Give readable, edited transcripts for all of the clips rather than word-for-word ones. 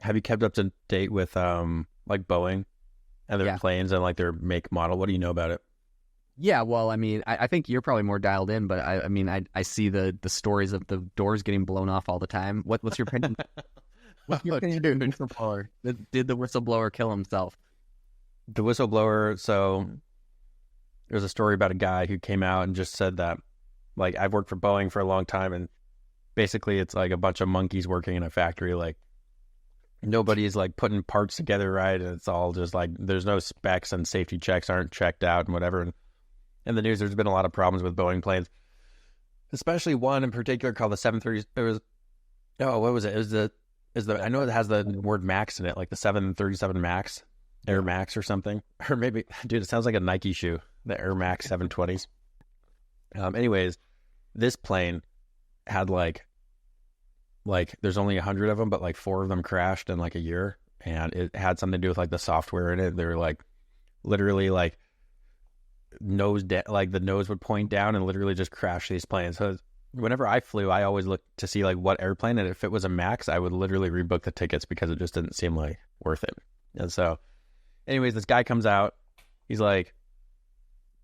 have you kept up to date with like Boeing and their planes and like their make model? What do you know about it? Yeah, well, I mean, I think you're probably more dialed in, but I mean, I see the stories of the doors getting blown off all the time. What's your opinion? What's your opinion of the whistleblower? Did the whistleblower kill himself? The whistleblower. So there's a story about a guy who came out and just said that, like, I've worked for Boeing for a long time, and basically it's like a bunch of monkeys working in a factory. Like, nobody's like putting parts together right, and it's all just like there's no specs and safety checks aren't checked out and whatever. And in the news, there's been a lot of problems with Boeing planes, especially one in particular called the 730. It was, what was it? It was the I know it has the word Max in it, like the 737 Max, Air Max or something. Or maybe, dude, it sounds like a Nike shoe, the Air Max 720s. Anyways, this plane had like there's only 100 of them, but like 4 of them crashed in like a year, and it had something to do with like the software in it. They were like literally like like the nose would point down and literally just crash these planes. So whenever I flew, I always looked to see like what airplane, and if it was a Max, I would literally rebook the tickets because it just didn't seem like worth it. And so anyways, this guy comes out, he's like,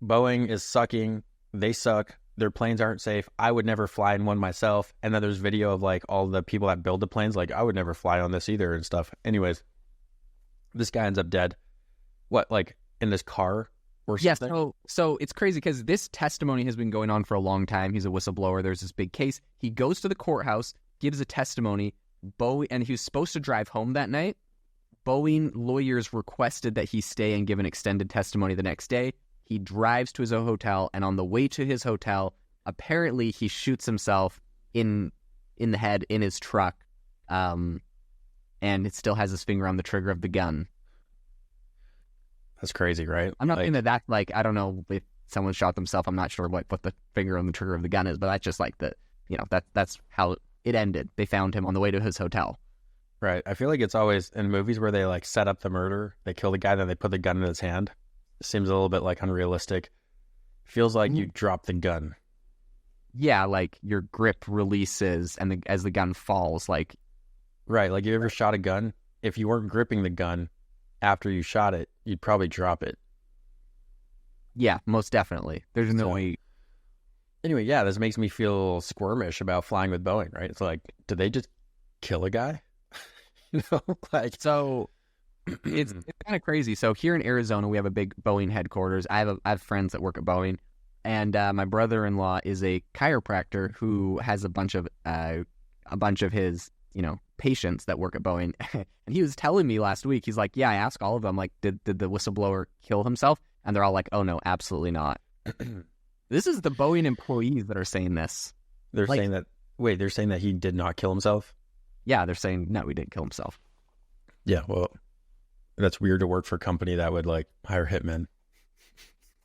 Boeing is sucking, they suck, their planes aren't safe, I would never fly in one myself. And then there's video of like all the people that build the planes, like, I would never fly on this either and stuff. Anyways, this guy ends up dead. What, like in this car or something? Yeah, so it's crazy because this testimony has been going on for a long time. He's a whistleblower. There's this big case. He goes to the courthouse, gives a testimony. And he was supposed to drive home that night. Boeing lawyers requested that he stay and give an extended testimony the next day. He drives to his own hotel, and on the way to his hotel, apparently he shoots himself in the head in his truck, and it still has his finger on the trigger of the gun. That's crazy, right? I'm not saying that like, I don't know if someone shot themselves. I'm not sure what the finger on the trigger of the gun is, but that's just like that's how it ended. They found him on the way to his hotel. Right. I feel like it's always in movies where they like set up the murder, they kill the guy, then they put the gun in his hand. It seems a little bit like unrealistic. Feels like you drop the gun. Yeah, like your grip releases and as the gun falls, like. Right. Like, you ever shot a gun? If you weren't gripping the gun after you shot it, you'd probably drop it. Yeah, most definitely. There's no way. Anyway, yeah, this makes me feel squirmish about flying with Boeing, right? It's like, did they just kill a guy? So it's kind of crazy. So here in Arizona, we have a big Boeing headquarters. I have friends that work at Boeing, and my brother-in-law is a chiropractor who has a bunch of his patients that work at Boeing. And he was telling me last week, he's like, yeah, I asked all of them, like, did the whistleblower kill himself? And they're all like, oh no, absolutely not. This is the Boeing employees that are saying this. They're saying that he did not kill himself? Yeah, they're saying, no, he didn't kill himself. Yeah, well, that's weird to work for a company that would like hire hitmen.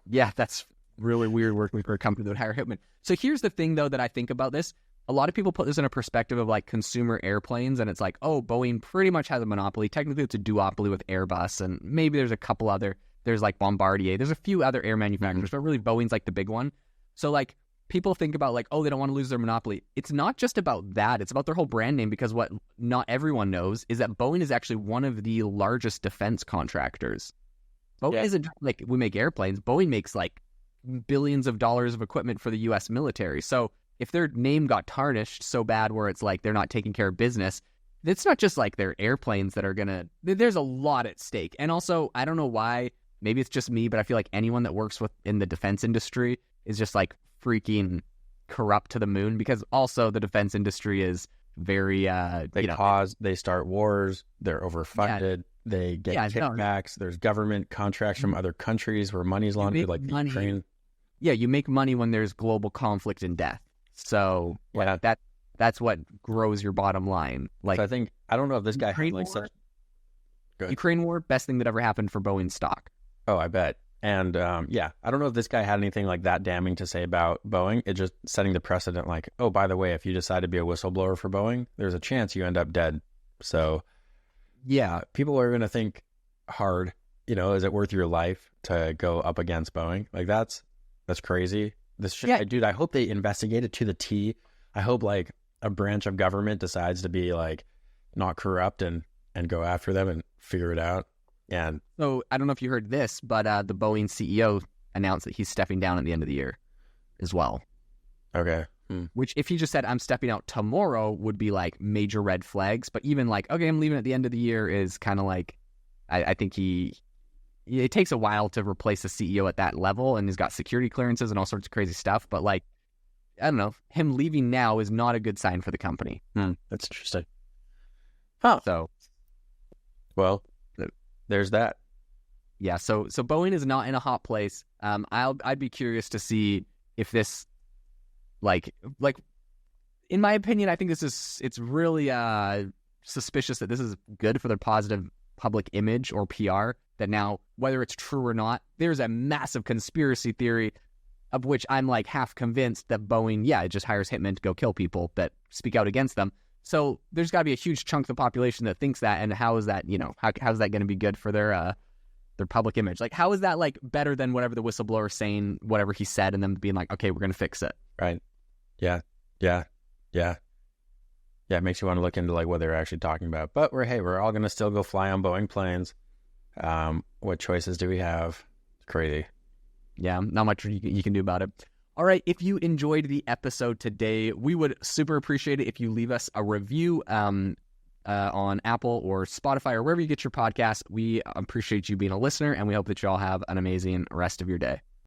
Yeah, that's really weird working for a company that would hire hitmen. So here's the thing, though, that I think about this. A lot of people put this in a perspective of like consumer airplanes, and it's like, oh, Boeing pretty much has a monopoly. Technically, it's a duopoly with Airbus, and maybe there's a couple other. There's like Bombardier. There's a few other air manufacturers, but really Boeing's like the big one. So like people think about like, oh, they don't want to lose their monopoly. It's not just about that. It's about their whole brand name, because what not everyone knows is that Boeing is actually one of the largest defense contractors. Boeing isn't like we make airplanes. Boeing makes like billions of dollars of equipment for the U.S. military. So if their name got tarnished so bad where it's like they're not taking care of business, it's not just like their airplanes that are there's a lot at stake. And also, I don't know why, maybe it's just me, but I feel like anyone that works in the defense industry is just like freaking corrupt to the moon, because also the defense industry is very they start wars, they're overfunded, they get kickbacks, there's government contracts from other countries where money's laundered, like Ukraine. Yeah, you make money when there's global conflict and death. So that's what grows your bottom line. Like, so I don't know if this guy had like such Ukraine war, best thing that ever happened for Boeing stock. Oh, I bet. And I don't know if this guy had anything like that damning to say about Boeing. It just setting the precedent, like, oh, by the way, if you decide to be a whistleblower for Boeing, there's a chance you end up dead. So yeah, people are going to think hard, is it worth your life to go up against Boeing? Like, that's crazy. This shit, dude, I hope they investigate it to the T. I hope like a branch of government decides to be like not corrupt and and go after them and figure it out. And So I don't know if you heard this, but the Boeing CEO announced that he's stepping down at the end of the year as well. okay, Which, if he just said, I'm stepping out tomorrow, would be like major red flags. But even like, okay, I'm leaving at the end of the year is kind of like, I think it takes a while to replace a CEO at that level. And he's got security clearances and all sorts of crazy stuff. But like, I don't know, him leaving now is not a good sign for the company. That's interesting. Huh. So, Well, there's that. yeah. So Boeing is not in a hot place. I'd be curious to see if this, like, in my opinion, I think it's really suspicious that this is good for their positive public image or PR. That now, whether it's true or not, there's a massive conspiracy theory of which I'm like half convinced that Boeing, it just hires hitmen to go kill people that speak out against them. So there's got to be a huge chunk of the population that thinks that, and how is that, how's that going to be good for their public image? Like, how is that like better than whatever the whistleblower is saying, whatever he said, and them being like, okay, we're going to fix it. Right. Yeah. It makes you want to look into like what they're actually talking about. But we're all going to still go fly on Boeing planes. What choices do we have? It's crazy. Yeah, not much you can do about it. All right, if you enjoyed the episode today, we would super appreciate it if you leave us a review on Apple or Spotify or wherever you get your podcast. We appreciate you being a listener, and we hope that you all have an amazing rest of your day.